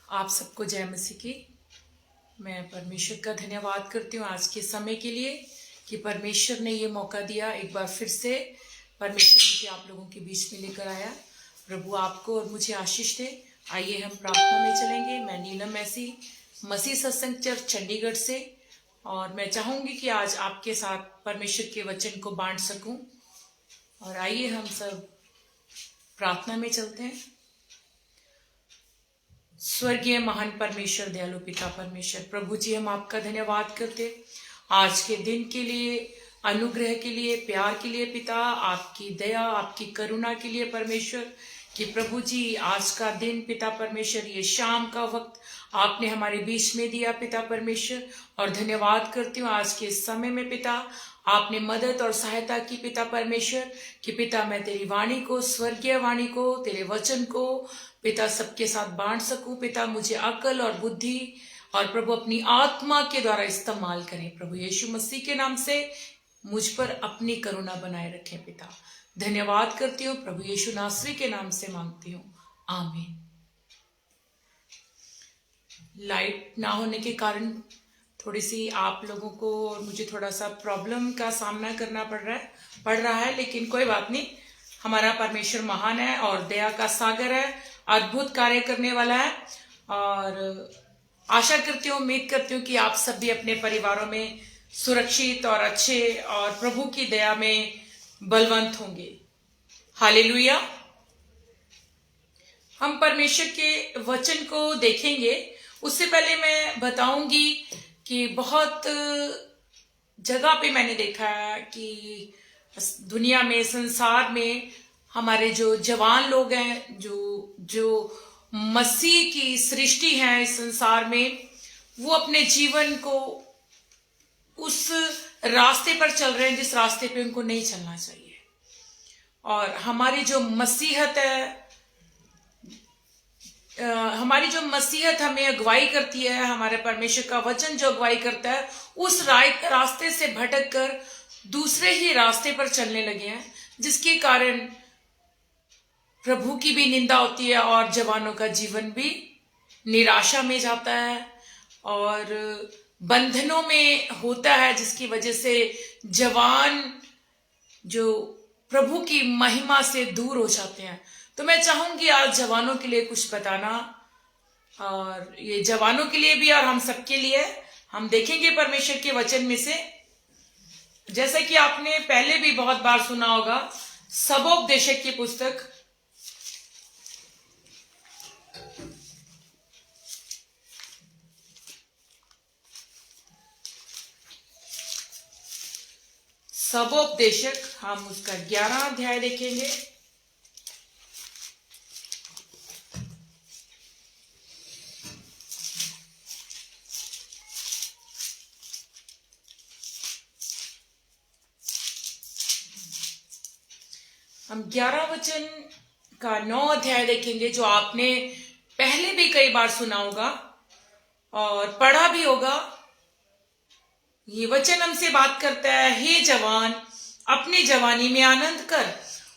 आप सबको जय मसीह की। मैं परमेश्वर का धन्यवाद करती हूँ आज के समय के लिए कि परमेश्वर ने ये मौका दिया। एक बार फिर से परमेश्वर मुझे आप लोगों के बीच में लेकर आया। प्रभु आपको और मुझे आशीष दे। आइए हम प्रार्थना में चलेंगे। मैं नीलम मैसी, मसीह सत्संग चर्च चंडीगढ़ से, और मैं चाहूंगी कि आज आपके साथ परमेश्वर के वचन को बांट सकूं। और आइए हम सब प्रार्थना में चलते हैं। स्वर्गीय महान परमेश्वर, दयालु पिता परमेश्वर, प्रभु जी, हम आपका धन्यवाद करते आज के दिन के लिए, अनुग्रह के लिए, प्यार के लिए पिता, आपकी दया, आपकी करुणा के लिए परमेश्वर, कि प्रभु जी आज का दिन पिता परमेश्वर, ये शाम का वक्त आपने हमारे बीच में दिया पिता परमेश्वर। और धन्यवाद करती हूँ आज के समय में पिता, आपने मदद और सहायता की पिता परमेश्वर, कि पिता मैं तेरी वाणी को, स्वर्गीय वाणी को, तेरे वचन को पिता सबके साथ बांट सकूं। पिता मुझे अकल और बुद्धि और प्रभु अपनी आत्मा के द्वारा इस्तेमाल करें। प्रभु यीशु मसीह के नाम से मुझ पर अपनी करुणा बनाए रखें पिता। धन्यवाद करती हूँ, प्रभु यीशु नासरी के नाम से मांगती हूँ, आमीन। लाइट ना होने के कारण थोड़ी सी आप लोगों को और मुझे थोड़ा सा प्रॉब्लम का सामना करना पड़ रहा है, लेकिन कोई बात नहीं। हमारा परमेश्वर महान है और दया का सागर है, अद्भुत कार्य करने वाला है। और आशा करती हूँ, उम्मीद करती हूँ कि आप सब भी अपने परिवारों में सुरक्षित और अच्छे और प्रभु की दया में बलवंत होंगे। हालेलुया। हम परमेश्वर के वचन को देखेंगे। उससे पहले मैं बताऊंगी कि बहुत जगह पे मैंने देखा है कि दुनिया में, संसार में हमारे जो जवान लोग हैं, जो मसीह की सृष्टि है इस संसार में, वो अपने जीवन को उस रास्ते पर चल रहे हैं जिस रास्ते पे उनको नहीं चलना चाहिए। और हमारी जो मसीहत है, हमारी जो मसीहत हमें अगुवाई करती है, हमारे परमेश्वर का वचन जो अगुवाई करता है, उस रास्ते से भटक कर दूसरे ही रास्ते पर चलने लगे हैं, जिसके कारण प्रभु की भी निंदा होती है और जवानों का जीवन भी निराशा में जाता है और बंधनों में होता है, जिसकी वजह से जवान जो प्रभु की महिमा से दूर हो जाते हैं। तो मैं चाहूंगी आज जवानों के लिए कुछ बताना, और ये जवानों के लिए भी और हम सबके लिए। हम देखेंगे परमेश्वर के वचन में से, जैसे कि आपने पहले भी बहुत बार सुना होगा, सबोपदेशक की पुस्तक सबोपदेशक, हम उसका 11 अध्याय देखेंगे। हम 11 वचन का 9 अध्याय देखेंगे, जो आपने पहले भी कई बार सुना होगा और पढ़ा भी होगा। ये वचन हमसे बात करता है, हे जवान, अपनी जवानी में आनंद कर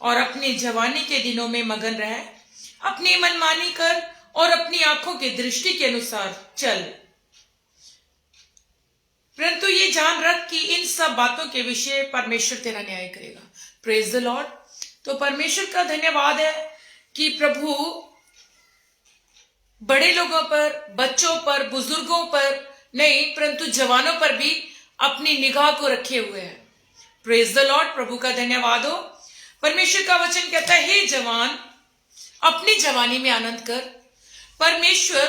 और अपनी जवानी के दिनों में मगन रह, अपनी मनमानी कर और अपनी आंखों की दृष्टि के अनुसार चल, परंतु ये जान रख कि इन सब बातों के विषय परमेश्वर तेरा न्याय करेगा। Praise the Lord. तो परमेश्वर का धन्यवाद है कि प्रभु बड़े लोगों पर, बच्चों पर, बुजुर्गों पर नहीं, परंतु जवानों पर भी अपनी निगाह को रखे हुए हैं। Praise the Lord. प्रभु का धन्यवाद हो। परमेश्वर का वचन कहता है, हे जवान, अपनी जवानी में आनंद कर। परमेश्वर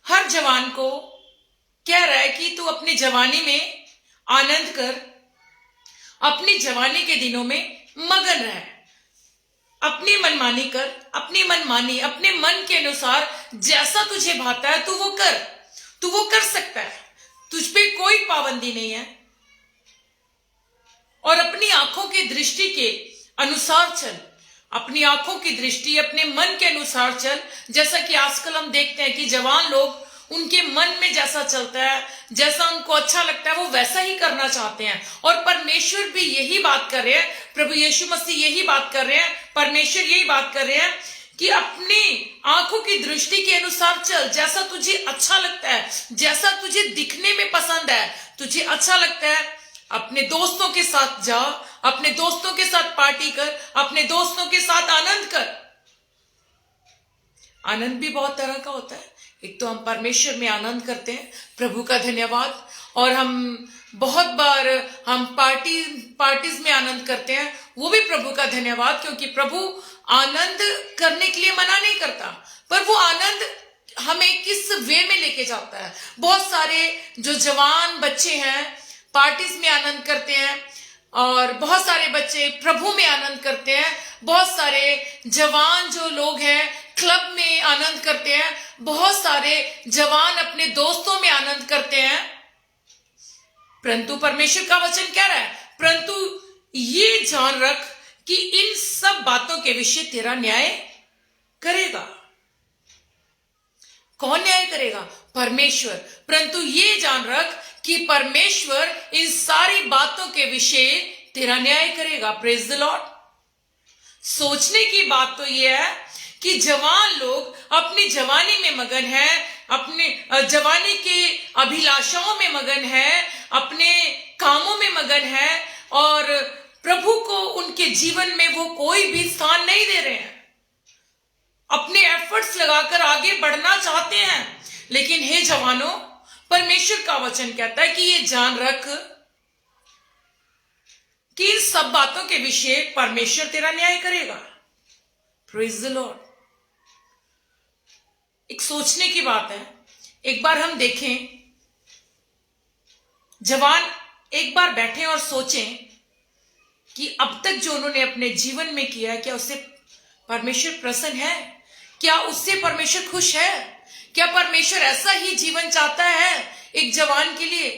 हर जवान को कह रहा है कि तू अपनी जवानी में आनंद कर, अपनी जवानी के दिनों में मगन रह, अपनी मनमानी कर, अपनी मनमानी अपने मन के अनुसार जैसा तुझे भाता है तू वो कर सकता है, तुझ पे कोई पाबंदी नहीं है। और अपनी आंखों की दृष्टि के अनुसार चल, अपनी आंखों की दृष्टि अपने मन के अनुसार चल। जैसा कि आजकल हम देखते हैं कि जवान लोग, उनके मन में जैसा चलता है, जैसा उनको अच्छा लगता है, वो वैसा ही करना चाहते हैं। और परमेश्वर भी यही बात कर रहे हैं, प्रभु यीशु मसीह यही बात कर रहे हैं, परमेश्वर यही बात कर रहे हैं कि अपनी आंखों की दृष्टि के अनुसार चल, जैसा तुझे अच्छा लगता है, जैसा तुझे दिखने में पसंद है, तुझे अच्छा लगता है, अपने दोस्तों के साथ जा, अपने दोस्तों के साथ पार्टी कर, अपने दोस्तों के साथ आनंद कर। आनंद भी बहुत तरह का होता है। एक तो हम परमेश्वर में आनंद करते हैं, प्रभु का धन्यवाद, और हम बहुत बार हम पार्टीज में आनंद करते हैं, वो भी प्रभु का धन्यवाद, क्योंकि प्रभु आनंद करने के लिए मना नहीं करता, पर वो आनंद हमें किस वे में लेके जाता है। बहुत सारे जो जवान बच्चे हैं पार्टीज में आनंद करते हैं, और बहुत सारे बच्चे प्रभु में आनंद करते हैं। बहुत सारे जवान जो लोग हैं क्लब में आनंद करते हैं, बहुत सारे जवान अपने दोस्तों में आनंद करते हैं। परंतु परमेश्वर का वचन कह रहा है, परंतु ये जान रख कि इन सब बातों के विषय तेरा न्याय करेगा। कौन न्याय करेगा? परमेश्वर। परंतु ये जान रख कि परमेश्वर इन सारी बातों के विषय तेरा न्याय करेगा। Praise the Lord. सोचने की बात तो यह है कि जवान लोग अपनी जवानी में मगन हैं, अपने जवानी के अभिलाषाओं में मगन हैं, अपने कामों में मगन हैं, और प्रभु को उनके जीवन में वो कोई भी स्थान नहीं दे रहे हैं। अपने एफर्ट्स लगाकर आगे बढ़ना चाहते हैं, लेकिन हे जवानों, परमेश्वर का वचन कहता है कि ये जान रख कि इन सब बातों के विषय परमेश्वर तेरा न्याय करेगा। Praise the Lord. एक सोचने की बात है। एक बार हम देखें, जवान एक बार बैठे और सोचें कि अब तक जो उन्होंने अपने जीवन में किया है, क्या उससे परमेश्वर प्रसन्न है? क्या उससे परमेश्वर खुश है? क्या परमेश्वर ऐसा ही जीवन चाहता है एक जवान के लिए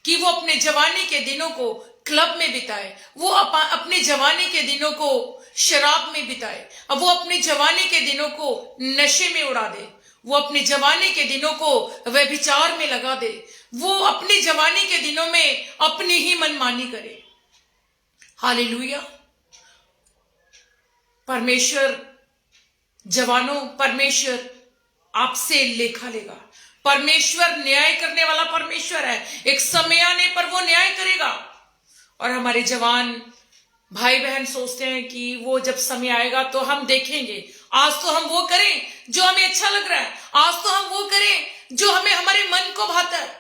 कि वो अपने जवानी के दिनों को क्लब में बिताए, वो अपने जवानी के दिनों को शराब में बिताए, अब वो अपने जवानी के दिनों को नशे में उड़ा दे, वो अपने जवानी के दिनों को व्यभिचार में लगा दे, वो अपनी जवानी के दिनों में अपनी ही मनमानी करे? हालेलुया। परमेश्वर, जवानों, परमेश्वर आपसे लेखा लेगा। परमेश्वर न्याय करने वाला परमेश्वर है। एक समय आने पर वो न्याय करेगा। और हमारे जवान भाई बहन सोचते हैं कि वो जब समय आएगा तो हम देखेंगे, आज तो हम वो करें जो हमें अच्छा लग रहा है, आज तो हम वो करें जो हमें हमारे मन को भाता है।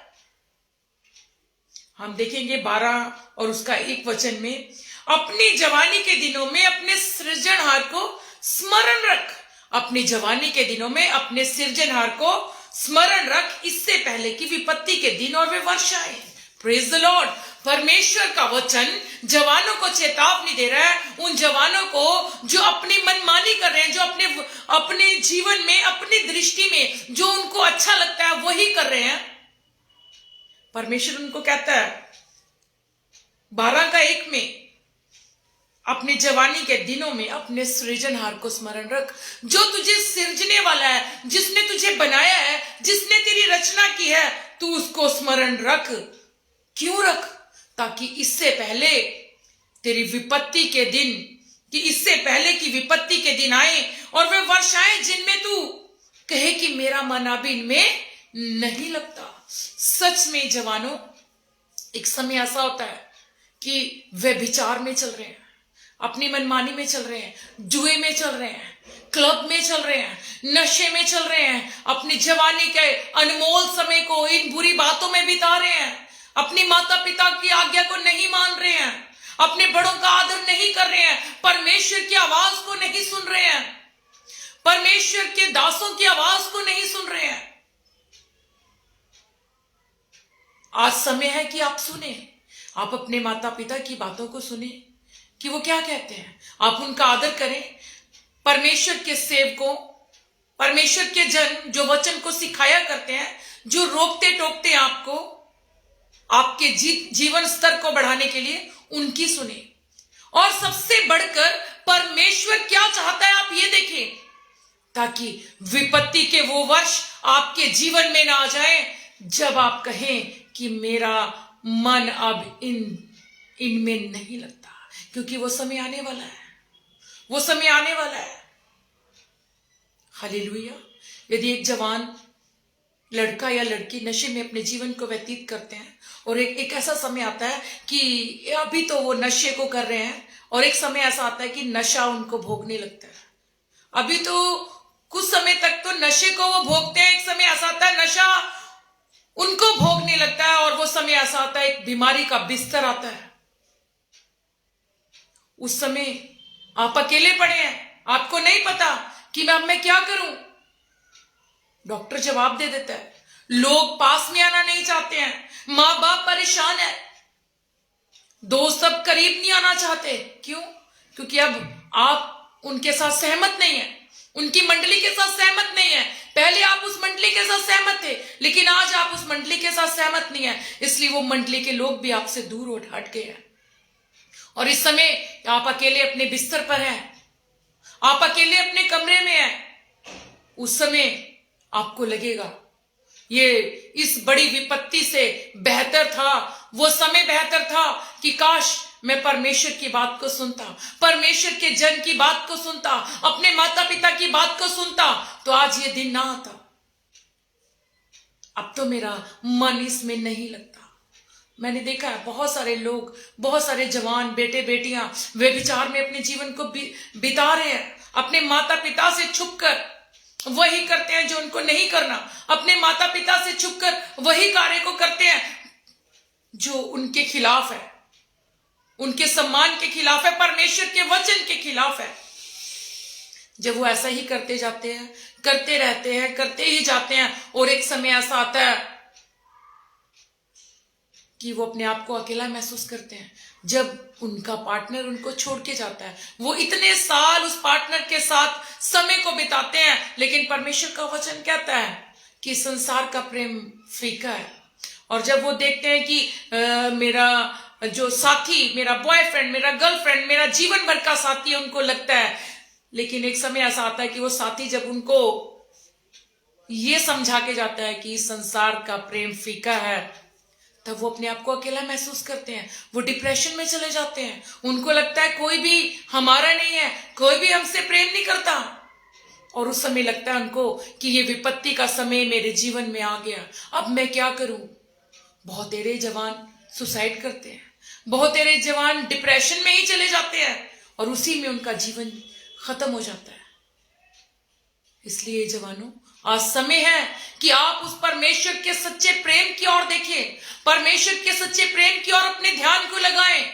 हम देखेंगे 12 और उसका 1 वचन में, अपनी जवानी के दिनों में अपने सृजनहार को स्मरण रख। अपनी जवानी के दिनों में अपने सृजनहार को स्मरण रख, इससे पहले कि विपत्ति के दिन और वे वर्ष आए। Praise the Lord. परमेश्वर का वचन जवानों को चेतावनी दे रहा है, उन जवानों को जो अपनी मनमानी कर रहे हैं, जो अपने जीवन में, अपनी दृष्टि में जो उनको अच्छा लगता है वही कर रहे हैं। परमेश्वर उनको कहता है 12 का 1 में, अपने जवानी के दिनों में अपने सृजनहार को स्मरण रख, जो तुझे सृजने वाला है, जिसने तुझे बनाया है, जिसने तेरी रचना की है, तू उसको स्मरण रख। क्यों रख? ताकि इससे पहले तेरी विपत्ति के दिन, कि इससे पहले कि विपत्ति के दिन आए और वे वर्ष आए जिनमें तू कहे कि मेरा मन अब इनमें नहीं लगता। सच में जवानों, एक समय ऐसा होता है कि वे विचार में चल रहे हैं, अपनी मनमानी में चल रहे हैं, जुए में चल रहे हैं, क्लब में चल रहे हैं, नशे में चल रहे हैं, अपनी जवानी के अनमोल समय को इन बुरी बातों में बिता रहे हैं, अपनी माता पिता की आज्ञा को नहीं मान रहे हैं, अपने बड़ों का आदर नहीं कर रहे हैं, परमेश्वर की आवाज को नहीं सुन रहे हैं, परमेश्वर के दासों की आवाज को नहीं सुन रहे हैं। आज समय है कि आप सुने, आप अपने माता पिता की बातों को सुने कि वो क्या कहते हैं, आप उनका आदर करें। परमेश्वर के सेवकों, परमेश्वर के जन जो वचन को सिखाया करते हैं, जो रोकते टोकते हैं आपको, आपके जीवन स्तर को बढ़ाने के लिए, उनकी सुने। और सबसे बढ़कर परमेश्वर क्या चाहता है आप ये देखें, ताकि विपत्ति के वो वर्ष आपके जीवन में ना आ जाए जब आप कहें कि मेरा मन अब इनमें नहीं लगता। क्योंकि वो समय आने वाला है, वो समय आने वाला है। हालेलुया। यदि एक जवान लड़का या लड़की नशे में अपने जीवन को व्यतीत करते हैं और एक ऐसा समय आता है कि अभी तो वो नशे को कर रहे हैं और एक समय ऐसा आता है कि नशा उनको भोगने लगता है। अभी तो कुछ समय तक तो नशे को वो भोगते हैं, एक समय ऐसा आता है नशा उनको भोगने लगता है और वो समय ऐसा आता है एक बीमारी का बिस्तर आता है। उस समय आप अकेले पड़े हैं, आपको नहीं पता कि मैं क्या करूं। डॉक्टर जवाब दे देता है, लोग पास में आना नहीं चाहते हैं, माँ बाप परेशान है, दोस्त सब करीब नहीं आना चाहते। क्यों? क्योंकि अब आप उनके साथ सहमत नहीं है, उनकी मंडली के साथ सहमत नहीं है। पहले आप उस मंडली के साथ सहमत थे, लेकिन आज आप उस मंडली के साथ सहमत नहीं है, इसलिए वो मंडली के लोग भी आपसे दूर हट गए हैं। और इस समय आप अकेले अपने बिस्तर पर हैं, आप अकेले अपने कमरे में हैं। उस समय आपको लगेगा ये इस बड़ी विपत्ति से बेहतर था, वो समय बेहतर था कि काश मैं परमेश्वर की बात को सुनता, परमेश्वर के जन की बात को सुनता, अपने माता पिता की बात को सुनता, तो आज ये दिन ना आता। अब तो मेरा मन इसमें नहीं लगता। मैंने देखा है बहुत सारे लोग, बहुत सारे जवान बेटे बेटियां वे विचार में अपने जीवन को बिता रहे हैं, अपने माता पिता से छुपकर वही करते हैं जो उनको नहीं करना, अपने माता पिता से छुपकर वही कार्य को करते हैं जो उनके खिलाफ है, उनके सम्मान के खिलाफ है, परमेश्वर के वचन के खिलाफ है। जब वो ऐसा ही करते जाते हैं, करते रहते हैं, करते ही जाते हैं और एक समय ऐसा आता है कि वो अपने आप को अकेला महसूस करते हैं। जब उनका पार्टनर उनको छोड़ के जाता है, वो इतने साल उस पार्टनर के साथ समय को बिताते हैं, लेकिन परमेश्वर का वचन कहता है कि संसार का प्रेम फीका है। और जब वो देखते हैं कि मेरा जो साथी, मेरा बॉयफ्रेंड, मेरा गर्लफ्रेंड, मेरा जीवन भर का साथी है, उनको लगता है, लेकिन एक समय ऐसा आता है कि वो साथी जब उनको ये समझा के जाता है कि संसार का प्रेम फीका है, तब वो अपने आप को अकेला महसूस करते हैं, वो डिप्रेशन में चले जाते हैं। उनको लगता है कोई भी हमारा नहीं है, कोई भी हमसे प्रेम नहीं करता। और उस समय लगता है उनको कि ये विपत्ति का समय मेरे जीवन में आ गया, अब मैं क्या करूं। बहुत तेरे जवान सुसाइड करते हैं, बहुत तेरे जवान डिप्रेशन में ही चले जाते हैं और उसी में उनका जीवन खत्म हो जाता है। इसलिए जवानों, आज समय है कि आप उस परमेश्वर के सच्चे प्रेम की ओर देखें, परमेश्वर के सच्चे प्रेम की ओर अपने ध्यान को लगाएं,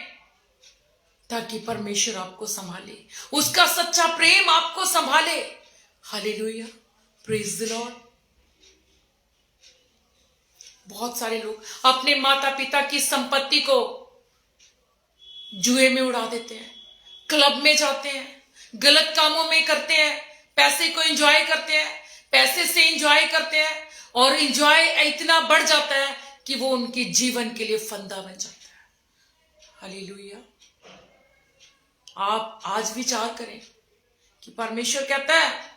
ताकि परमेश्वर आपको संभाले, उसका सच्चा प्रेम आपको संभाले। Hallelujah, praise the Lord. बहुत सारे लोग अपने माता पिता की संपत्ति को जुए में उड़ा देते हैं, क्लब में जाते हैं, गलत कामों में करते हैं, पैसे को एंजॉय करते हैं, पैसे से एंजॉय करते हैं और एंजॉय इतना बढ़ जाता है कि वो उनके जीवन के लिए फंदा बन जाता है। हालेलुया। आप आज विचार करें कि परमेश्वर कहता है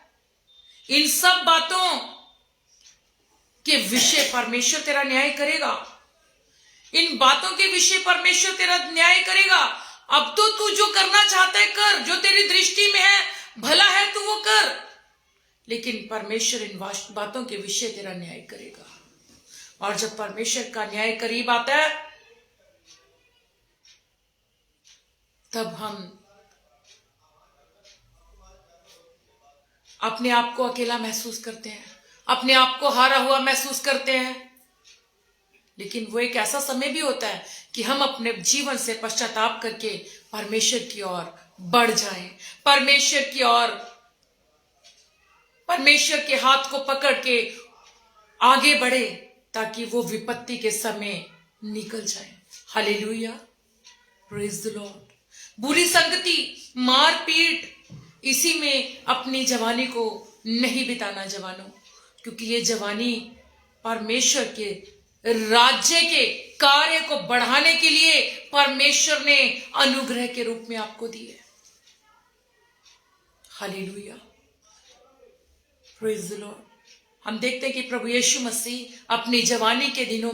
इन सब बातों के विषय परमेश्वर तेरा न्याय करेगा, इन बातों के विषय परमेश्वर तेरा न्याय करेगा। अब तो तू जो करना चाहता है कर, जो तेरी दृष्टि में है भला है तू वो कर, लेकिन परमेश्वर इन बातों के विषय तेरा न्याय करेगा। और जब परमेश्वर का न्याय करीब आता है, तब हम अपने आप को अकेला महसूस करते हैं, अपने आप को हारा हुआ महसूस करते हैं। लेकिन वो एक ऐसा समय भी होता है कि हम अपने जीवन से पश्चाताप करके परमेश्वर की ओर बढ़ जाएं, परमेश्वर की ओर, परमेश्वर के हाथ को पकड़ के आगे बढ़े, ताकि वो विपत्ति के समय निकल जाए। Hallelujah, praise the Lord. बुरी संगति, मारपीट, इसी में अपनी जवानी को नहीं बिताना जवानों, क्योंकि ये जवानी परमेश्वर के राज्य के कार्य को बढ़ाने के लिए परमेश्वर ने अनुग्रह के रूप में आपको दी है। Hallelujah, praise the Lord. हम देखते हैं कि प्रभु यीशु मसीह अपनी जवानी के दिनों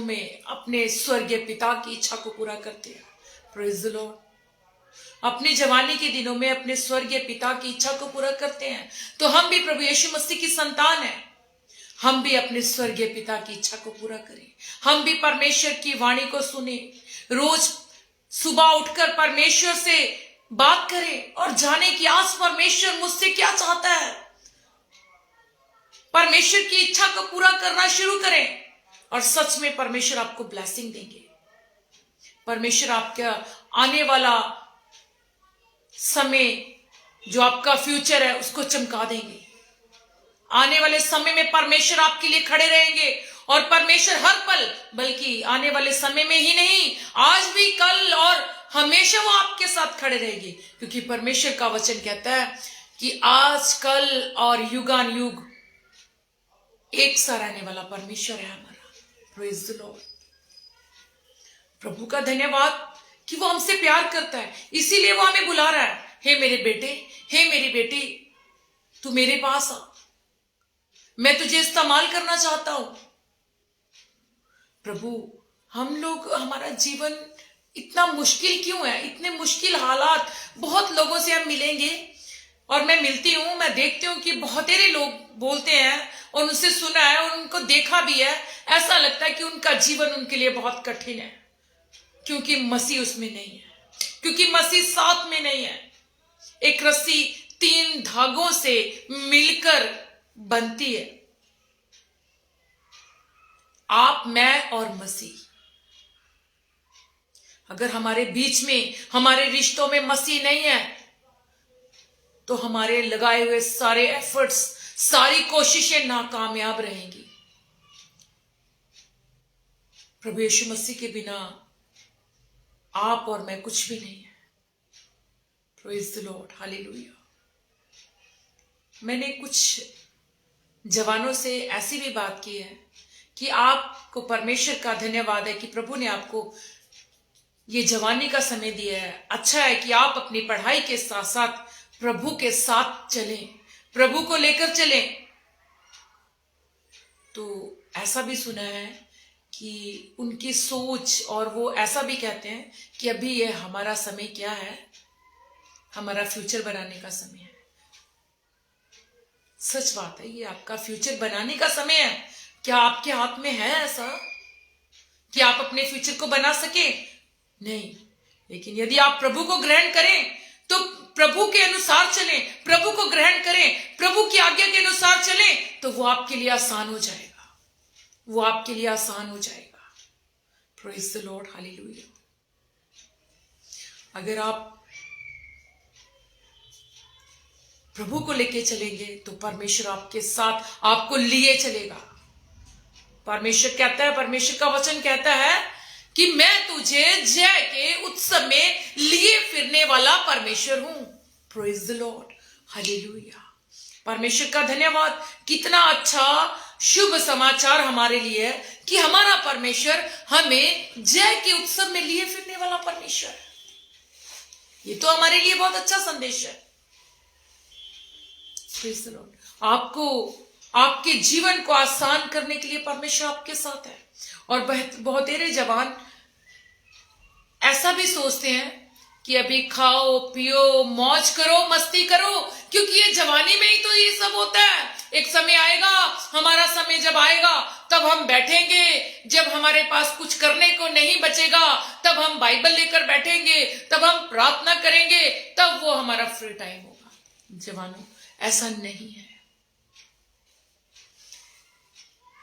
में अपने स्वर्गीय पिता की इच्छा को पूरा करते हैं। Praise the Lord. अपनी जवानी के दिनों में अपने स्वर्गीय पिता की इच्छा को पूरा करते हैं, तो हम भी प्रभु यीशु मसीह की संतान हैं। हम भी अपने स्वर्गीय पिता की इच्छा को पूरा करें। हम भी परमेश्वर की वाणी को सुने, रोज सुबह उठकर परमेश्वर से बात करें और जाने कि आज परमेश्वर मुझसे क्या चाहता है। परमेश्वर की इच्छा को पूरा करना शुरू करें और सच में परमेश्वर आपको ब्लेसिंग देंगे। परमेश्वर आपका आने वाला समय, जो आपका फ्यूचर है, उसको चमका देंगे। आने वाले समय में परमेश्वर आपके लिए खड़े रहेंगे और परमेश्वर हर पल, बल्कि आने वाले समय में ही नहीं, आज भी, कल और हमेशा वो आपके साथ खड़े रहेंगे, क्योंकि परमेश्वर का वचन कहता है कि आज, कल और युगान युग एक सा रहने वाला परमेश्वर है हमारा। Praise the Lord. प्रभु का धन्यवाद कि वो हमसे प्यार करता है, इसीलिए वो हमें बुला रहा है। हे मेरे बेटे, हे मेरी बेटी, तू मेरे पास आ, मैं तुझे इस्तेमाल करना चाहता हूं। प्रभु, हम लोग, हमारा जीवन इतना मुश्किल क्यों है? इतने मुश्किल हालात, बहुत लोगों से हम मिलेंगे और मैं मिलती हूं, मैं देखती हूं कि बहुत सारे लोग बोलते हैं और उनसे सुना है और उनको देखा भी है, ऐसा लगता है कि उनका जीवन उनके लिए बहुत कठिन है, क्योंकि मसीह उसमें नहीं है, क्योंकि मसीह साथ में नहीं है। एक रस्सी 3 धागों से मिलकर बनती है, आप, मैं और मसीह। अगर हमारे बीच में, हमारे रिश्तों में मसीह नहीं है, तो हमारे लगाए हुए सारे एफर्ट्स, सारी कोशिशें नाकामयाब रहेंगी। प्रभु यीशु मसीह के बिना आप और मैं कुछ भी नहीं है। Praise the lord, hallelujah. मैंने कुछ जवानों से ऐसी भी बात की है कि आपको परमेश्वर का धन्यवाद है कि प्रभु ने आपको ये जवानी का समय दिया है। अच्छा है कि आप अपनी पढ़ाई के साथ साथ प्रभु के साथ चलें, प्रभु को लेकर चलें। तो ऐसा भी सुना है कि उनकी सोच, और वो ऐसा भी कहते हैं कि अभी ये हमारा समय क्या है, हमारा फ्यूचर बनाने का समय है। सच बात है, ये आपका फ्यूचर बनाने का समय है। क्या आपके हाथ में है ऐसा कि आप अपने फ्यूचर को बना सके? नहीं, लेकिन यदि आप प्रभु को ग्रहण करें तो प्रभु के अनुसार चलें, प्रभु को ग्रहण करें, प्रभु की आज्ञा के अनुसार चलें, तो वो आपके लिए आसान हो जाएगा, वो आपके लिए आसान हो जाएगा। Praise the lord, hallelujah. अगर आप प्रभु को लेके चलेंगे तो परमेश्वर आपके साथ, आपको लिए चलेगा। परमेश्वर कहता है, परमेश्वर का वचन कहता है कि मैं तुझे जय के उत्सव में लिए फिरने वाला परमेश्वर हूं। Praise the lord, hallelujah. परमेश्वर का धन्यवाद। कितना अच्छा शुभ समाचार हमारे लिए है कि हमारा परमेश्वर हमें जय के उत्सव में लिए फिरने वाला परमेश्वर है। ये तो हमारे लिए बहुत अच्छा संदेश है। Praise the Lord. आपको, आपके जीवन को आसान करने के लिए परमेश्वर आपके साथ है। और बहुत सारे जवान ऐसा भी सोचते हैं कि अभी खाओ पियो, मौज करो, मस्ती करो, क्योंकि ये जवानी में ही तो ये सब होता है। एक समय आएगा, हमारा समय जब आएगा तब हम बैठेंगे, जब हमारे पास कुछ करने को नहीं बचेगा तब हम बाइबल लेकर बैठेंगे, तब हम प्रार्थना करेंगे, तब वो हमारा फ्री टाइम होगा। जवानों, ऐसा नहीं है।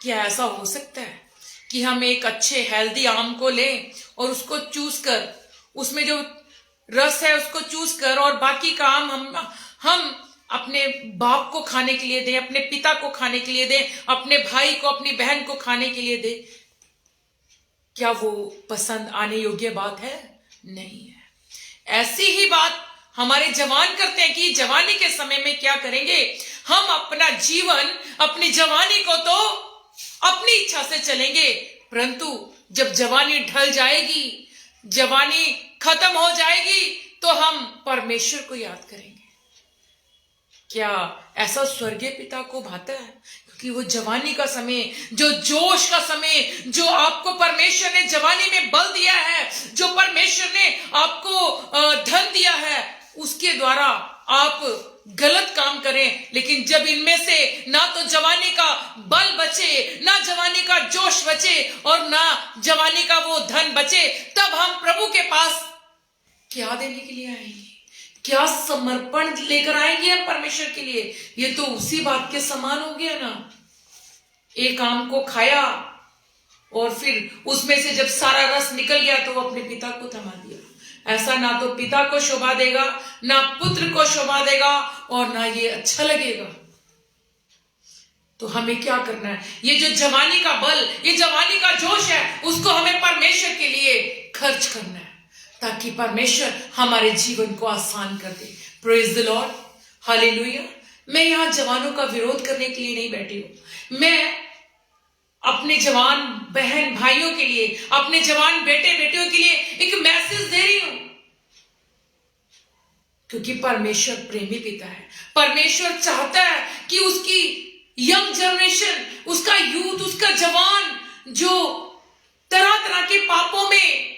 क्या ऐसा हो सकता है कि हम एक अच्छे हेल्दी आम को लें और उसको चूस कर, उसमें जो रस है उसको चूस कर, और बाकी का आम हम अपने बाप को खाने के लिए दें, अपने पिता को खाने के लिए दें, अपने भाई को, अपनी बहन को खाने के लिए दें? क्या वो पसंद आने योग्य बात है? नहीं है। ऐसी ही बात हमारे जवान करते हैं कि जवानी के समय में क्या करेंगे? हम अपना जीवन, अपनी जवानी को तो अपनी इच्छा से चलेंगे, परंतु जब जवानी ढल जाएगी, जवानी खत्म हो जाएगी, तो हम परमेश्वर को याद करेंगे। क्या ऐसा स्वर्गीय पिता को भाता है? क्योंकि वो जवानी का समय, जो जोश का समय, जो आपको परमेश्वर ने जवानी में बल दिया है, जो परमेश्वर ने आपको धन दिया है, उसके द्वारा आप गलत काम करें। लेकिन जब इनमें से ना तो जवानी का बल बचे, ना जवानी का जोश बचे और ना जवानी का वो धन बचे, तब हम प्रभु के पास क्या देने के लिए आएंगे? क्या समर्पण लेकर आएंगे हम परमेश्वर के लिए? ये तो उसी बात के समान हो गया ना। एक आम को खाया और फिर उसमें से जब सारा रस निकल गया तो वो अपने पिता को थमा दिया। ऐसा ना तो पिता को शोभा देगा, ना पुत्र को शोभा देगा और ना ये अच्छा लगेगा। तो हमें क्या करना है? ये जो जवानी का बल, ये जवानी का जोश है, उसको हमें परमेश्वर के लिए खर्च करना है, ताकि परमेश्वर हमारे जीवन को आसान कर दे। Praise the lord, hallelujah. मैं यहां जवानों का विरोध करने के लिए नहीं बैठी हूं। मैं अपने जवान बहन भाइयों के लिए, अपने जवान बेटे बेटियों के लिए एक मैसेज दे रही हूं, क्योंकि परमेश्वर प्रेमी पिता है। परमेश्वर चाहता है कि उसकी यंग जनरेशन, उसका यूथ, उसका जवान जो तरह तरह के पापों में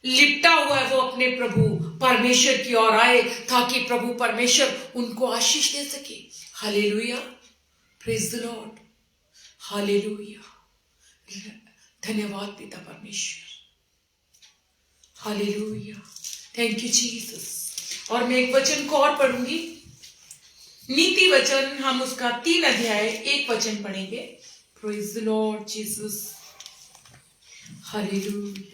लिपटा हुआ है, वो अपने प्रभु परमेश्वर की ओर आए, ताकि प्रभु परमेश्वर उनको आशीष दे सके। Hallelujah, praise the lord, hallelujah. धन्यवाद पिता परमेश्वर, हालेलुया, थैंक यू जीसस। और मैं एक वचन को और पढ़ूंगी, नीति वचन, हम उसका 3 अध्याय 1 वचन पढ़ेंगे। Praise the Lord Jesus, hallelujah.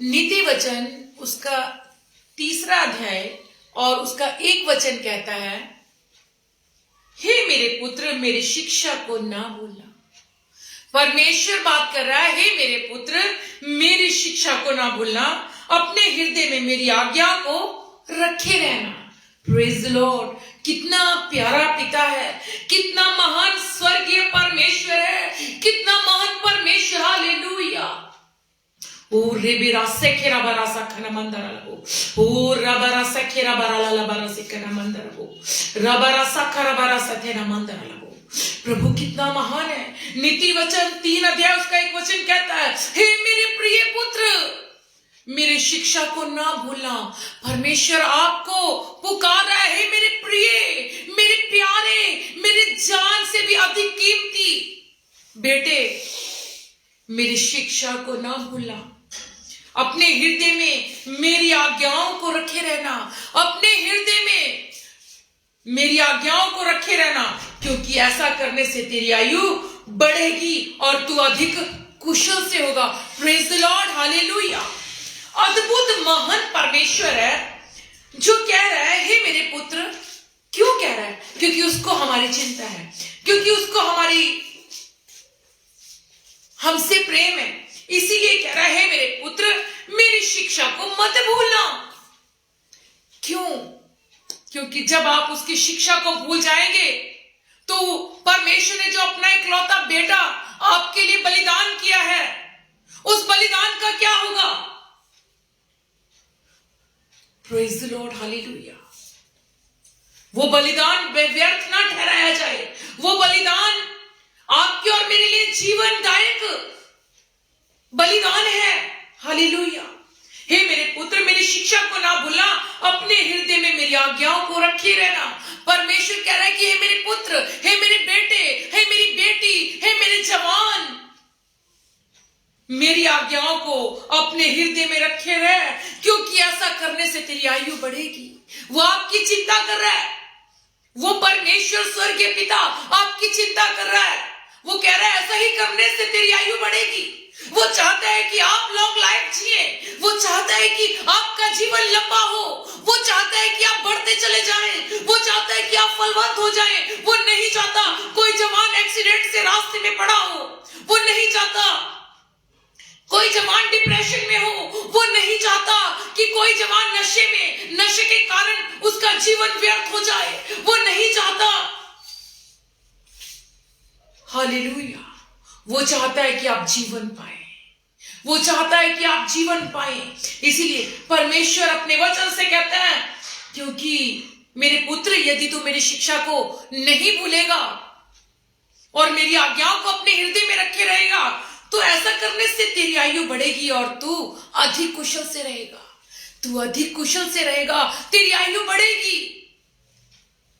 नीति वचन उसका 3 अध्याय और उसका 1 वचन कहता है, हे मेरे पुत्र मेरी शिक्षा को ना भूलना। परमेश्वर बात कर रहा है, हे मेरे पुत्र मेरी शिक्षा को ना भूलना, अपने हृदय में मेरी आज्ञा को रखे रहना। प्रेज द लॉर्ड, कितना प्यारा पिता है, कितना महान स्वर्गीय परमेश्वर है, कितना महान परमेश्वर, हालेलुया। ओ रेबिरा सेखेरा बरासा खना मंदरा लगो, ओ रबरा सेखेरा बराला लबरा सेखेरा मंदरा लगो, रबरा सखरा बरासा तेरा मंदरा लगो। प्रभु कितना महान है। नीति वचन 3 अध्याय उसका 1 वचन कहता है, हे मेरे प्रिय पुत्र मेरी शिक्षा को ना भूलना। परमेश्वर आपको पुकार रहा है, हे मेरे प्रिय, मेरे प्यारे, मेरे जान से भी अधिक कीमती बेटे, मेरी शिक्षा को ना भूलना, अपने हृदय में मेरी आज्ञाओं को रखे रहना, अपने हृदय में मेरी आज्ञाओं को रखे रहना, क्योंकि ऐसा करने से तेरी आयु बढ़ेगी और तू अधिक कुशल से होगा। Praise the lord, hallelujah. अद्भुत महान परमेश्वर है जो कह रहा है, हे मेरे पुत्र। क्यों कह रहा है? क्योंकि उसको हमारी चिंता है, क्योंकि उसको हमसे प्रेम है, इसीलिए कह रहा है, मेरे पुत्र मेरी शिक्षा को मत भूलना। क्यों? क्योंकि जब आप उसकी शिक्षा को भूल जाएंगे तो परमेश्वर ने जो अपना इकलौता बेटा आपके लिए बलिदान किया है, उस बलिदान का क्या होगा? Praise the lord, hallelujah. वो बलिदान व्यर्थ ना ठहराया जाए, वो बलिदान आपके और मेरे लिए जीवनदायक बलिदान है। हालेलुया। हे मेरे पुत्र मेरी शिक्षा को ना भूलना, अपने हृदय में मेरी आज्ञाओं को रखे रहना। परमेश्वर कह रहा है कि हे मेरे पुत्र, हे मेरे बेटे, हे मेरी बेटी, हे मेरे जवान, मेरी आज्ञाओं को अपने हृदय में रखे रहे, क्योंकि ऐसा करने से तेरी आयु बढ़ेगी। वो आपकी चिंता कर रहा है, वो परमेश्वर स्वर्गीय पिता आपकी चिंता कर रहा है। वो कह रहा है ऐसा ही करने से तेरी आयु बढ़ेगी। वो चाहता है कि आप लॉन्ग लाइफ जिए, वो चाहता है कि आपका जीवन लंबा हो, वो चाहता है कि आप बढ़ते चले जाएं, वो चाहता है कि आप फलवंत हो जाएं। वो नहीं चाहता कोई जवान एक्सीडेंट से रास्ते में पड़ा हो, वो नहीं चाहता कोई जवान डिप्रेशन में हो, वो नहीं चाहता कि कोई जवान नशे के कारण उसका जीवन व्यर्थ हो जाए, वो नहीं चाहता। हालेलुया। वो चाहता है कि आप जीवन पाए, वो चाहता है कि आप जीवन पाए। इसीलिए परमेश्वर अपने वचन से कहता है, क्योंकि मेरे पुत्र यदि तू मेरी शिक्षा को नहीं भूलेगा और मेरी आज्ञाओं को अपने हृदय में रखे रहेगा, तो ऐसा करने से तेरी आयु बढ़ेगी और तू अधिक कुशल से रहेगा। तू अधिक कुशल से रहेगा, तेरी आयु बढ़ेगी।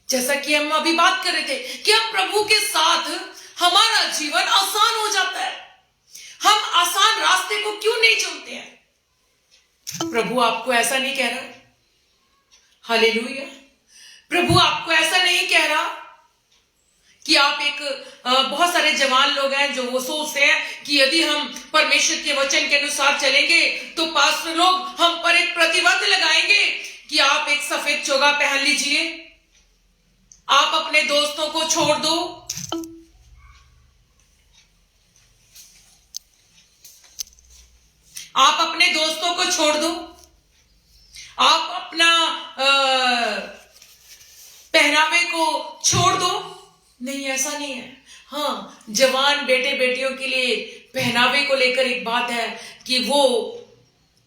जैसा कि हम अभी बात कर रहे थे कि हम प्रभु के साथ हमारा जीवन आसान हो जाता है। हम आसान रास्ते को क्यों नहीं चुनते हैं? प्रभु आपको ऐसा नहीं कह रहा, हालेलुया। प्रभु आपको ऐसा नहीं कह रहा कि आप बहुत सारे जवान लोग हैं जो वो सोचते हैं कि यदि हम परमेश्वर के वचन के अनुसार चलेंगे तो पास्टर लोग हम पर एक प्रतिबंध लगाएंगे कि आप एक सफेद चोगा पहन लीजिए, आप अपने दोस्तों को छोड़ दो, आप अपने दोस्तों को छोड़ दो, आप अपना पहनावे को छोड़ दो। नहीं, ऐसा नहीं है। हाँ, जवान बेटे बेटियों के लिए पहनावे को लेकर एक बात है कि वो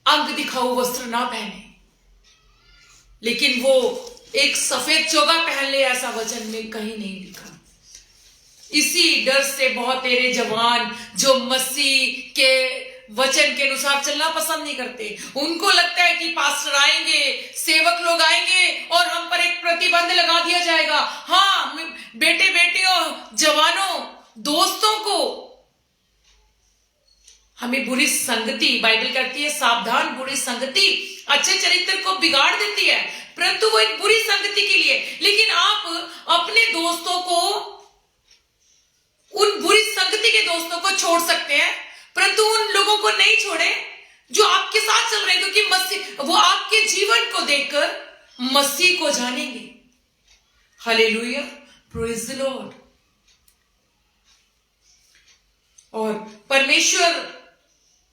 अंग दिखाऊ वस्त्र ना पहने, लेकिन वो एक सफेद चोगा पहन ले, ऐसा वचन में कहीं नहीं लिखा। इसी डर से बहुत तेरे जवान जो मसीह के वचन के अनुसार चलना पसंद नहीं करते, उनको लगता है कि पास्टर आएंगे, सेवक लोग आएंगे और हम पर एक प्रतिबंध लगा दिया जाएगा। हाँ, बेटे बेटियों, जवानों, दोस्तों को हमें बुरी संगति, बाइबल कहती है सावधान, बुरी संगति अच्छे चरित्र को बिगाड़ देती है, परंतु वो एक बुरी संगति के लिए। लेकिन आप अपने दोस्तों को, उन बुरी संगति के दोस्तों को छोड़ सकते हैं, परंतु उन लोगों को नहीं छोड़े जो आपके साथ चल रहे हैं, क्योंकि मसीह, वो आपके जीवन को देखकर मसीह को जानेंगे। Hallelujah, praise the Lord. और परमेश्वर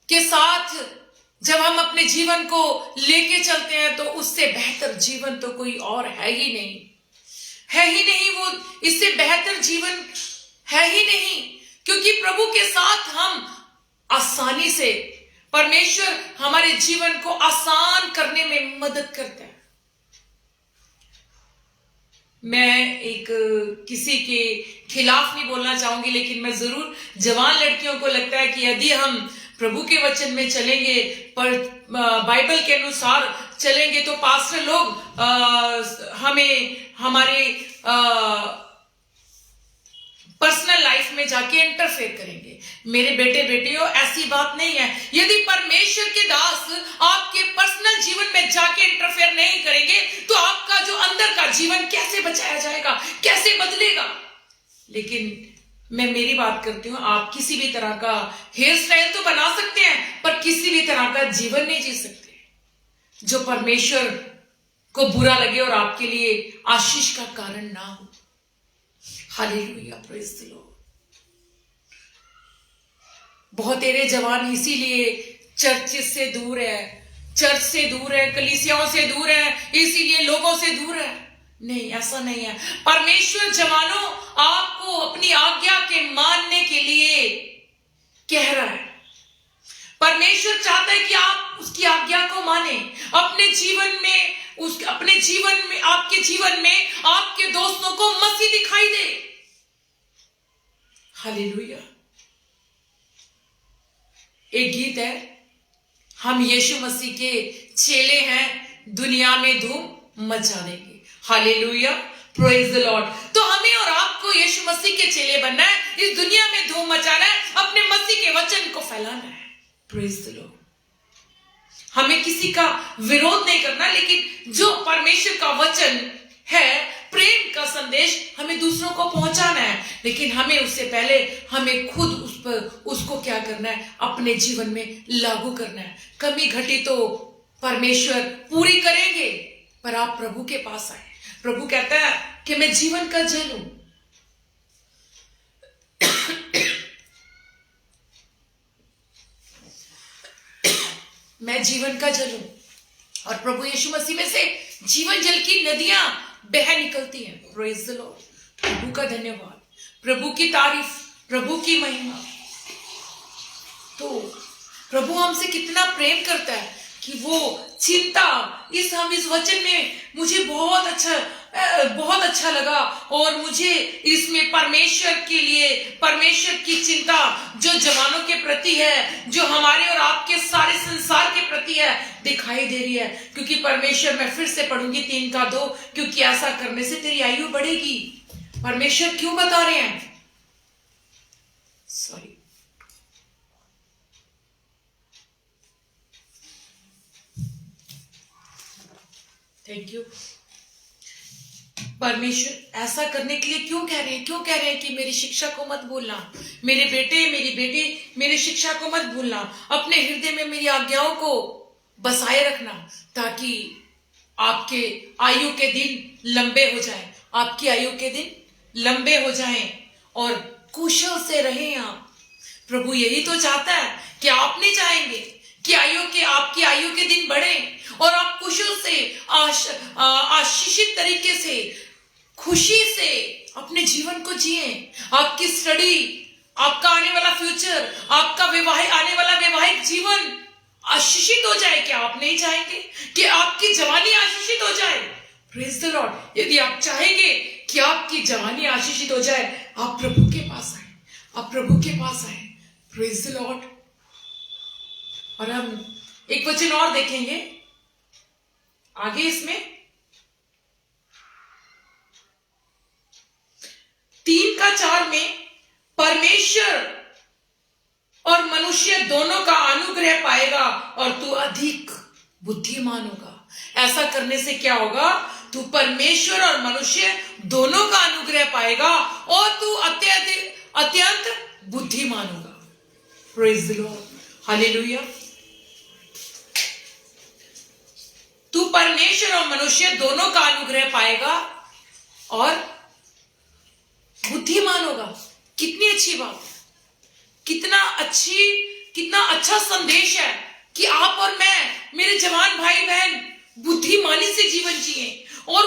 के साथ जब हम अपने जीवन को लेके चलते हैं तो उससे बेहतर जीवन तो कोई और है ही नहीं, है ही नहीं। वो इससे बेहतर जीवन है ही नहीं, क्योंकि प्रभु के साथ हम आसानी से, परमेश्वर हमारे जीवन को आसान करने में मदद करता है। मैं एक किसी के खिलाफ नहीं बोलना चाहूंगी, लेकिन मैं जरूर जवान लड़कियों को लगता है कि यदि हम प्रभु के वचन में चलेंगे, पर बाइबल के अनुसार चलेंगे, तो पास्टर लोग हमें हमारे पर्सनल लाइफ में जाके इंटरफेयर करेंगे। मेरे बेटे बेटियों, ऐसी बात नहीं है। यदि परमेश्वर के दास आपके पर्सनल जीवन में जाके इंटरफेयर नहीं करेंगे तो आपका जो अंदर का जीवन कैसे बचाया जाएगा, कैसे बदलेगा? लेकिन मैं मेरी बात करती हूं, आप किसी भी तरह का हेयर स्टाइल तो बना सकते हैं, पर किसी भी तरह का जीवन नहीं जी सकते जो परमेश्वर को बुरा लगे और आपके लिए आशीष का कारण ना हो। Hallelujah, praise the Lord. बहुत तेरे जवान इसीलिए चर्च से दूर है, चर्च से दूर है, कलीसियाओं से दूर है, इसीलिए लोगों से दूर है। नहीं, ऐसा नहीं है। परमेश्वर जवानों आपको अपनी आज्ञा के मानने के लिए कह रहा है। परमेश्वर चाहता है कि आप उसकी आज्ञा को माने अपने जीवन में, अपने जीवन में, आपके जीवन में आपके दोस्तों को मसीह दिखाई दे। हालेलुया। एक गीत है, हम यीशु मसीह के चेले हैं, दुनिया में धूम मचा देंगे। Hallelujah, praise the Lord. तो हमें और आपको यीशु मसीह के चेले बनना है, इस दुनिया में धूम मचाना है, अपने मसीह के वचन को फैलाना है। Praise the Lord. हमें किसी का विरोध नहीं करना, लेकिन जो परमेश्वर का वचन है, प्रेम का संदेश, हमें दूसरों को पहुंचाना है। लेकिन हमें उससे पहले हमें खुद उसको क्या करना है, अपने जीवन में लागू करना है। कमी घटी तो परमेश्वर पूरी करेंगे, पर आप प्रभु के पास आए। प्रभु कहता है कि मैं जीवन का जल हूं। मैं जीवन का जल हूं और प्रभु यीशु मसीह में से जीवन जल की नदियां बह निकलती हैं। Praise the Lord. प्रभु का धन्यवाद, प्रभु की तारीफ, प्रभु की महिमा। तो प्रभु हमसे कितना प्रेम करता है कि वो चिंता, हम इस वचन में मुझे बहुत अच्छा लगा। और मुझे इसमें परमेश्वर के लिए, परमेश्वर की चिंता जो जवानों के प्रति है, जो हमारे और आपके सारे संसार के प्रति है, दिखाई दे रही है। क्योंकि परमेश्वर, मैं फिर से पढ़ूंगी 3:2, क्योंकि ऐसा करने से तेरी आयु बढ़ेगी। परमेश्वर क्यों बता रहे हैं? Sorry, thank you. परमेश्वर ऐसा करने के लिए क्यों कह रहे हैं? क्यों कह रहे हैं कि मेरी शिक्षा को मत भूलना, मेरे बेटे, मेरी बेटी, मेरी शिक्षा को मत भूलना, अपने हृदय में मेरी आज्ञाओं को बसाए रखना, ताकि आपके आयु के दिन लंबे हो जाएं, आपकी आयु के दिन लंबे हो जाएं और कुशल से रहें आप। प्रभु यही तो चाहता है कि आप नहीं चाहेंगे कि आपकी आयु के दिन बढ़े और आप कुशल से, आशीषित तरीके से, खुशी से अपने जीवन को जिए। आपकी स्टडी, आपका आने वाला फ्यूचर, आपका आने वाला वैवाहिक जीवन आशीषित हो जाए। क्या आप नहीं चाहेंगे कि आपकी जवानी आशीषित हो जाए? Praise the Lord. यदि आप चाहेंगे कि आपकी जवानी आशीषित हो जाए, आप प्रभु के पास आए, आप प्रभु के पास आए। Praise the Lord. और हम एक वचन और देखेंगे आगे इसमें 3:4 में, परमेश्वर और मनुष्य दोनों का अनुग्रह पाएगा और तू अधिक बुद्धिमान होगा। ऐसा करने से क्या होगा? तू परमेश्वर और मनुष्य दोनों का अनुग्रह पाएगा और तू अत्यंत बुद्धिमान होगा। Praise the lord, hallelujah. तू परमेश्वर और मनुष्य दोनों का अनुग्रह पाएगा और बुद्धिमान होगा। कितनी अच्छी बात, कितना अच्छा संदेश है कि आप और मैं, मेरे जवान भाई बहन, बुद्धिमानी से जीवन जिए और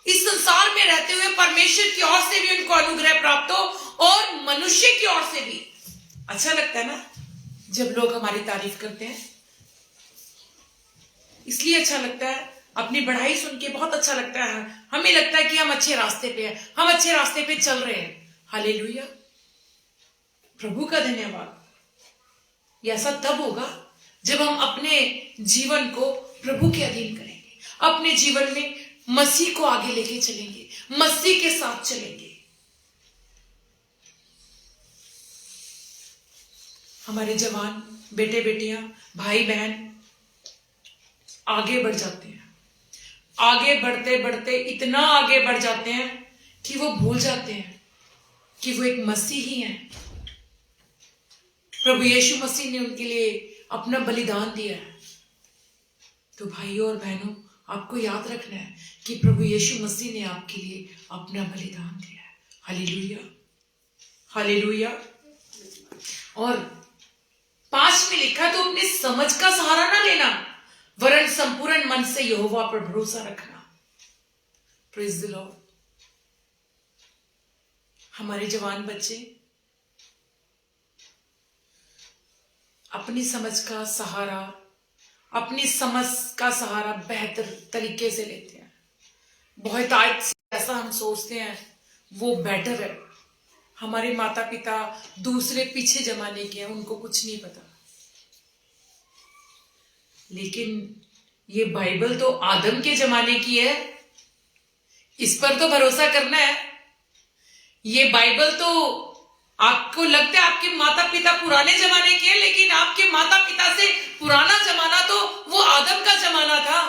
इस संसार में रहते हुए परमेश्वर की ओर से भी उनको अनुग्रह प्राप्त हो और मनुष्य की ओर से भी। अच्छा लगता है ना जब लोग हमारी तारीफ करते हैं? इसलिए अच्छा लगता है, अपनी बढ़ाई सुन के बहुत अच्छा लगता है। हमें लगता है कि हम अच्छे रास्ते पे हैं, हम अच्छे रास्ते पे चल रहे हैं। हालेलुया, प्रभु का धन्यवाद। यह ऐसा तब होगा जब हम अपने जीवन को प्रभु के अधीन करेंगे, अपने जीवन में मसीह को आगे लेके चलेंगे, मसीह के साथ चलेंगे। हमारे जवान बेटे बेटियां, भाई बहन आगे बढ़ जाते हैं। आगे बढ़ते बढ़ते इतना आगे बढ़ जाते हैं कि वो भूल जाते हैं कि वो एक मसीही हैं। प्रभु यीशु मसीह ने उनके लिए अपना बलिदान दिया है। तो भाइयों और बहनों, आपको याद रखना है कि प्रभु यीशु मसीह ने आपके लिए अपना बलिदान दिया है। Hallelujah, hallelujah. और 5 में लिखा, तो अपनी समझ का सहारा ना लेना, वरन संपूर्ण मन से यहोवा पर भरोसा रखना। Praise the Lord. हमारे जवान बच्चे अपनी समझ का सहारा बेहतर तरीके से लेते हैं। बहुतायत से ऐसा हम सोचते हैं वो बेटर है। हमारे माता पिता दूसरे पीछे जमाने के हैं, उनको कुछ नहीं पता। लेकिन ये बाइबल तो आदम के जमाने की है, इस पर तो भरोसा करना है। ये बाइबल तो आपको लगता है आपके माता पिता पुराने जमाने के हैं, लेकिन आपके माता पिता से पुराना जमाना तो वो आदम का जमाना था।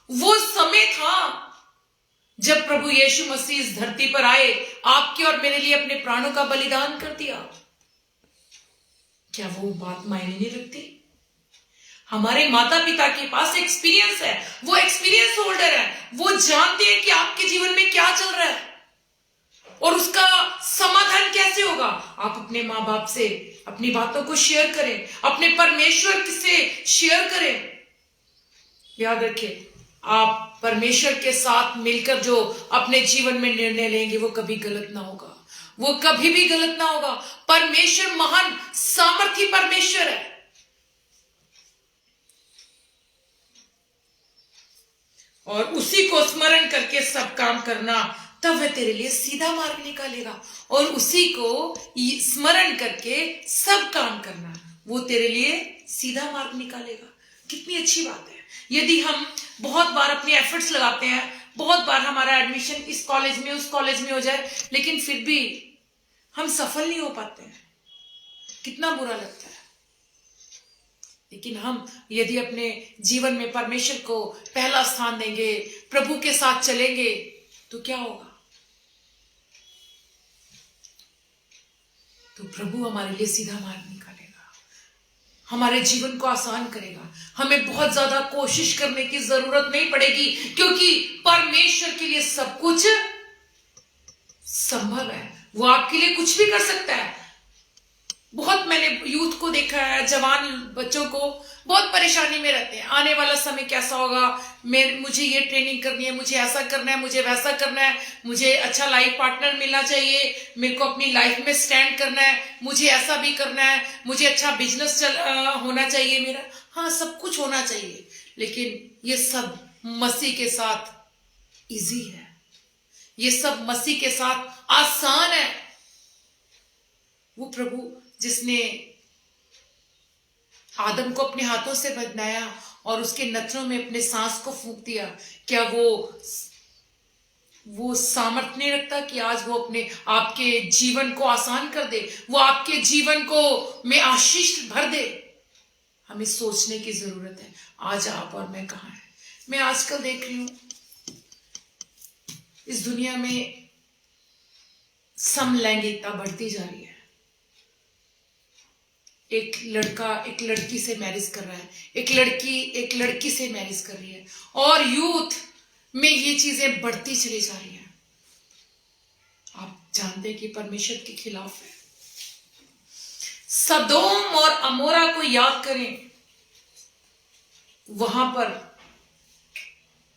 वो समय था जब प्रभु यीशु मसीह इस धरती पर आए, आपके और मेरे लिए अपने प्राणों का बलिदान कर दिया। क्या वो बात मायने नहीं रखती? हमारे माता पिता के पास एक्सपीरियंस है, वो एक्सपीरियंस होल्डर है, वो जानते हैं कि आपके जीवन में क्या चल रहा है और उसका समाधान कैसे होगा। आप अपने माँ बाप से अपनी बातों को शेयर करें, अपने परमेश्वर से शेयर करें। याद रखें, आप परमेश्वर के साथ मिलकर जो अपने जीवन में निर्णय लेंगे वो कभी गलत ना होगा, वो कभी भी गलत ना होगा। परमेश्वर महान सामर्थी परमेश्वर है। और उसी को स्मरण करके सब काम करना, तब वह तेरे लिए सीधा मार्ग निकालेगा। और उसी को स्मरण करके सब काम करना, वो तेरे लिए सीधा मार्ग निकालेगा। कितनी अच्छी बात है। यदि हम बहुत बार अपने एफर्ट्स लगाते हैं, बहुत बार हमारा एडमिशन इस कॉलेज में उस कॉलेज में हो जाए, लेकिन फिर भी हम सफल नहीं हो पाते हैं, कितना बुरा लगता है। लेकिन हम यदि अपने जीवन में परमेश्वर को पहला स्थान देंगे, प्रभु के साथ चलेंगे, तो क्या होगा? तो प्रभु हमारे लिए सीधा मार्ग निकालेगा, हमारे जीवन को आसान करेगा। हमें बहुत ज्यादा कोशिश करने की जरूरत नहीं पड़ेगी, क्योंकि परमेश्वर के लिए सब कुछ संभव है। वो आपके लिए कुछ भी कर सकता है। बहुत मैंने यूथ को देखा है, जवान बच्चों को बहुत परेशानी में रहते हैं, आने वाला समय कैसा होगा, मुझे ये ट्रेनिंग करनी है, मुझे ऐसा करना है, मुझे वैसा करना है, मुझे अच्छा लाइफ पार्टनर मिलना चाहिए, मेरे को अपनी लाइफ में स्टैंड करना है, मुझे ऐसा भी करना है, मुझे अच्छा बिजनेस होना चाहिए मेरा। हाँ, सब कुछ होना चाहिए, लेकिन ये सब मसीह के साथ इजी है, ये सब मसीह के साथ आसान है। वो प्रभु जिसने आदम को अपने हाथों से बनाया और उसके नथनों में अपने सांस को फूंक दिया, क्या वो सामर्थ्य नहीं रखता कि आज वो अपने आपके जीवन को आसान कर दे, वो आपके जीवन को में आशीष भर दे? हमें सोचने की जरूरत है, आज आप और मैं कहाँ हैं। मैं आजकल देख रही हूं इस दुनिया में समलैंगिकता बढ़ती जा रही है। एक लड़का एक लड़की से मैरिज कर रहा है, एक लड़की से मैरिज कर रही है, और यूथ में ये चीजें बढ़ती चली जा रही है। आप जानते हैं कि परमेश्वर के खिलाफ है। सदोम और अमोरा को याद करें, वहां पर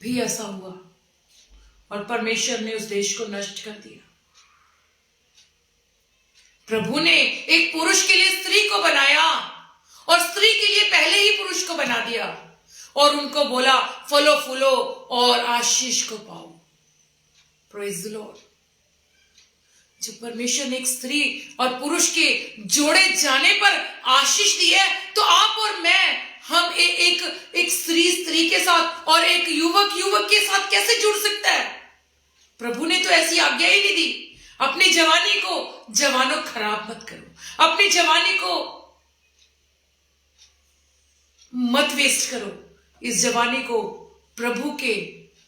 भी ऐसा हुआ और परमेश्वर ने उस देश को नष्ट कर दिया। प्रभु ने एक पुरुष के लिए स्त्री को बनाया और स्त्री के लिए पहले ही पुरुष को बना दिया और उनको बोला फलो फूलो और आशीष को पाओ। Praise the Lord. जब परमेश्वर ने एक स्त्री और पुरुष के जोड़े जाने पर आशीष दी है, तो आप और मैं, हम एक स्त्री के साथ और एक युवक के साथ कैसे जुड़ सकता है? प्रभु ने तो ऐसी आज्ञा ही नहीं दी। अपनी जवानी को जवानों खराब मत करो, अपनी जवानी को मत वेस्ट करो। इस जवानी को प्रभु के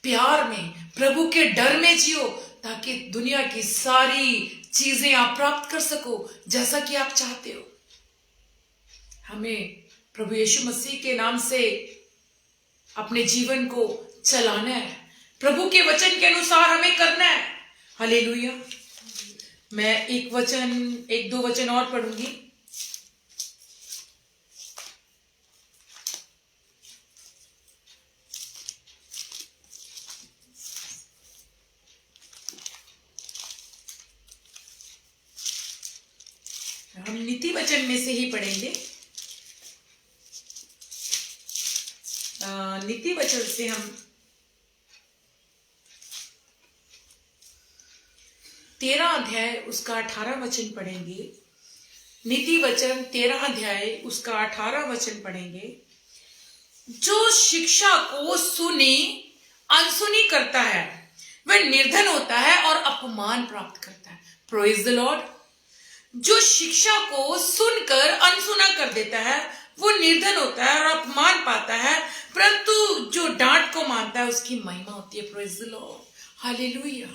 प्यार में, प्रभु के डर में जियो, ताकि दुनिया की सारी चीजें आप प्राप्त कर सको जैसा कि आप चाहते हो। हमें प्रभु यीशु मसीह के नाम से अपने जीवन को चलाना है, प्रभु के वचन के अनुसार हमें करना है। हालेलुया। मैं एक दो वचन और पढ़ूंगी। हम नीति वचन में से ही पढ़ेंगे। नीति वचन से हम 13 अध्याय उसका 18 वचन पढ़ेंगे। नीति वचन 13 अध्याय उसका 18 वचन पढ़ेंगे। जो शिक्षा को सुनी अनसुनी करता है वह निर्धन होता है और अपमान प्राप्त करता है। Praise the Lord. जो शिक्षा को सुनकर अनसुना कर देता है वो निर्धन होता है और अपमान पाता है, परंतु जो डांट को मानता है उसकी महिमा होती है। Praise the lord. हालेलुया।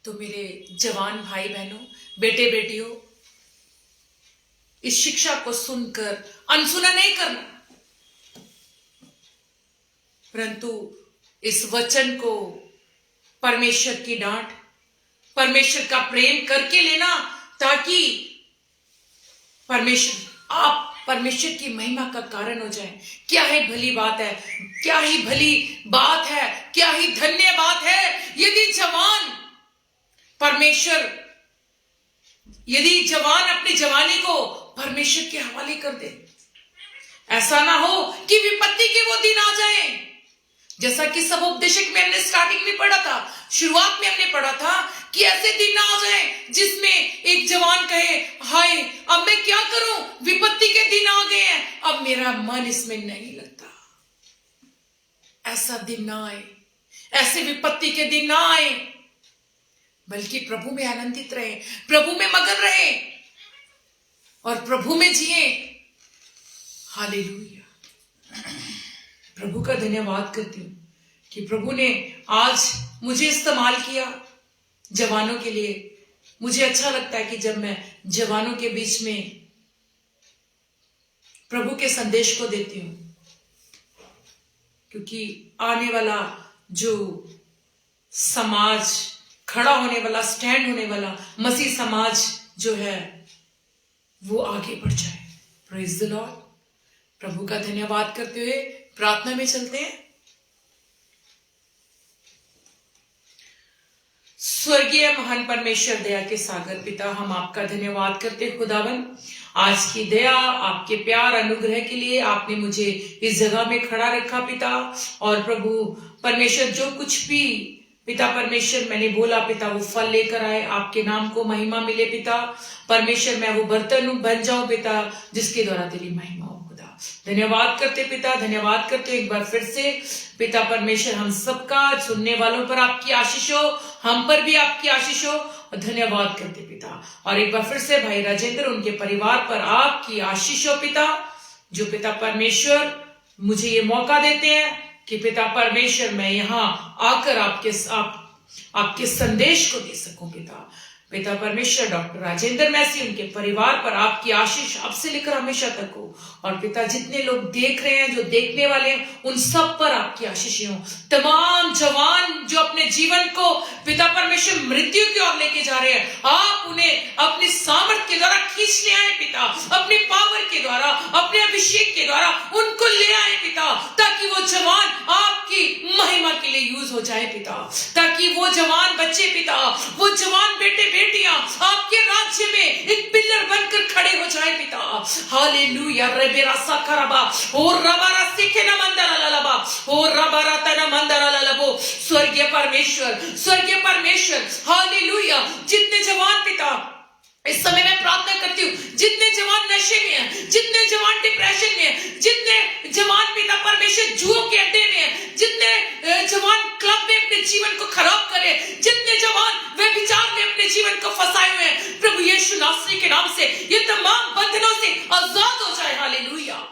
तो मेरे जवान भाई बहनों, बेटे बेटियों, इस शिक्षा को सुनकर अनसुना नहीं करना, परंतु इस वचन को परमेश्वर की डांट, परमेश्वर का प्रेम करके लेना, ताकि परमेश्वर की महिमा का कारण हो जाए। क्या ही भली बात है, क्या ही भली बात है, क्या ही धन्य बात है यदि जवान अपनी जवानी को परमेश्वर के हवाले कर दे। ऐसा ना हो कि विपत्ति के वो दिन आ जाए, जैसा कि सब उपदेशक में हमने स्टार्टिंग में पढ़ा था, शुरुआत में हमने पढ़ा था कि ऐसे दिन ना आ जाए जिसमें एक जवान कहे, हाय अब मैं क्या करूं, विपत्ति के दिन आ गए हैं, अब मेरा मन इसमें नहीं लगता। ऐसा दिन ना आए, ऐसे विपत्ति के दिन ना आए, बल्कि प्रभु में आनंदित रहे, प्रभु में मगन रहे और प्रभु में जिए। हालेलुया। प्रभु का धन्यवाद करती हूँ कि प्रभु ने आज मुझे इस्तेमाल किया जवानों के लिए। मुझे अच्छा लगता है कि जब मैं जवानों के बीच में प्रभु के संदेश को देती हूँ, क्योंकि आने वाला जो समाज खड़ा होने वाला, स्टैंड होने वाला मसीह समाज जो है वो आगे बढ़ जाए। Praise the Lord. प्रभु का धन्यवाद करते हुए प्रार्थना में चलते हैं। स्वर्गीय महान परमेश्वर, दया के सागर पिता, हम आपका धन्यवाद करते हैं खुदावन, आज की दया, आपके प्यार, अनुग्रह के लिए आपने मुझे इस जगह में खड़ा रखा पिता। और प्रभु परमेश्वर, जो कुछ भी पिता परमेश्वर मैंने बोला पिता, वो फल लेकर आए, आपके नाम को महिमा मिले पिता परमेश्वर। मैं वो बर्तन बन जाऊं पिता जिसके द्वारा तेरी महिमा हो खुदा। धन्यवाद करते पिता, धन्यवाद करते एक बार फिर से पिता परमेश्वर, हम सबका सुनने वालों पर आपकी आशीष हो, हम पर भी आपकी आशीष हो। और धन्यवाद करते पिता, और एक बार फिर से भाई राजेंद्र, उनके परिवार पर आपकी आशीष हो पिता, जो पिता परमेश्वर मुझे ये मौका देते हैं कि पिता परमेश्वर मैं यहाँ आकर आपके संदेश को दे सकूं पिता परमेश्वर। डॉक्टर राजेंद्र मैसी, उनके परिवार पर आपकी आशीष अब से लेकर हमेशा तक हो। और पिता जितने लोग देख रहे हैं, जो देखने वाले हैं, उन सब पर आपकी आशीष हो। तमाम जवान जो अपने जीवन को पिता परमेश्वर मृत्यु की ओर लेके जा रहे हैं, आप उन्हें अपनी सामर्थ के द्वारा खींच ले आए पिता, अपने पावर के द्वारा, अपने अभिषेक के द्वारा उनको ले आए पिता, ताकि वो जवान आपकी महिमा के लिए यूज हो जाए पिता, ताकि वो जवान बच्चे पिता, वो जवान बेटे बेटियां आपके राज्य में एक पिलर बनकर खड़े हो जाए पिता। हालेलुया। रेबेरा साखराबा और रबारा सिखेना मंदरा ललबा और रबारा तना मंदरा ललबो। स्वर्गीय परमेश्वर, स्वर्गीय परमेश्वर, हालेलुया। जितने जवान पिता इस समय मैं प्रार्थना करती हूँ, जितने जवान नशे में हैं, जितने जवान डिप्रेशन में हैं, जितने जवान पिता परमेश्वर जुओं के अड्डे में हैं, जितने जवान क्लब में अपने जीवन को खराब करे, जितने जवान व्यभिचार में अपने जीवन को फंसाए हुए हैं, प्रभु यीशु नासरी के नाम से ये तमाम बंधनों से आजाद हो जाए। हालेलुया।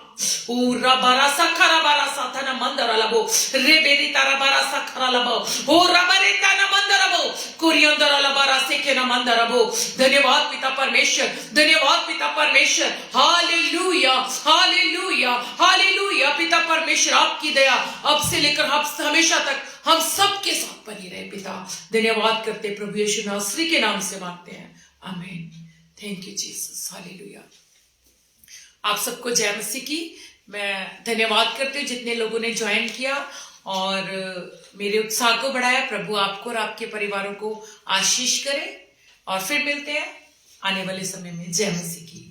ओ रबारा सखरा बारा साथना मंदरा लबो रेबेरी तारा बारा सखरा लबो ओ रबारे ताना मंदरा बो कुरियंदरा लबारा सेकेना मंदरा बो। धन्यवाद पिता परमेश्वर, धन्यवाद पिता परमेश्वर। Hallelujah, hallelujah, hallelujah. पिता परमेश्वर, आपकी दया अब से लेकर हमेशा तक हम सबके साथ बनी रहे पिता। धन्यवाद करते प्रभु यीशु नासरी के नाम से मांगते हैं, आमीन। Thank you Jesus. हालेलुया। आप सबको जय मसीह की मैं धन्यवाद करती हूँ, जितने लोगों ने ज्वाइन किया और मेरे उत्साह को बढ़ाया। प्रभु आपको और आपके परिवारों को आशीष करे, और फिर मिलते हैं आने वाले समय में। जय मसीह की।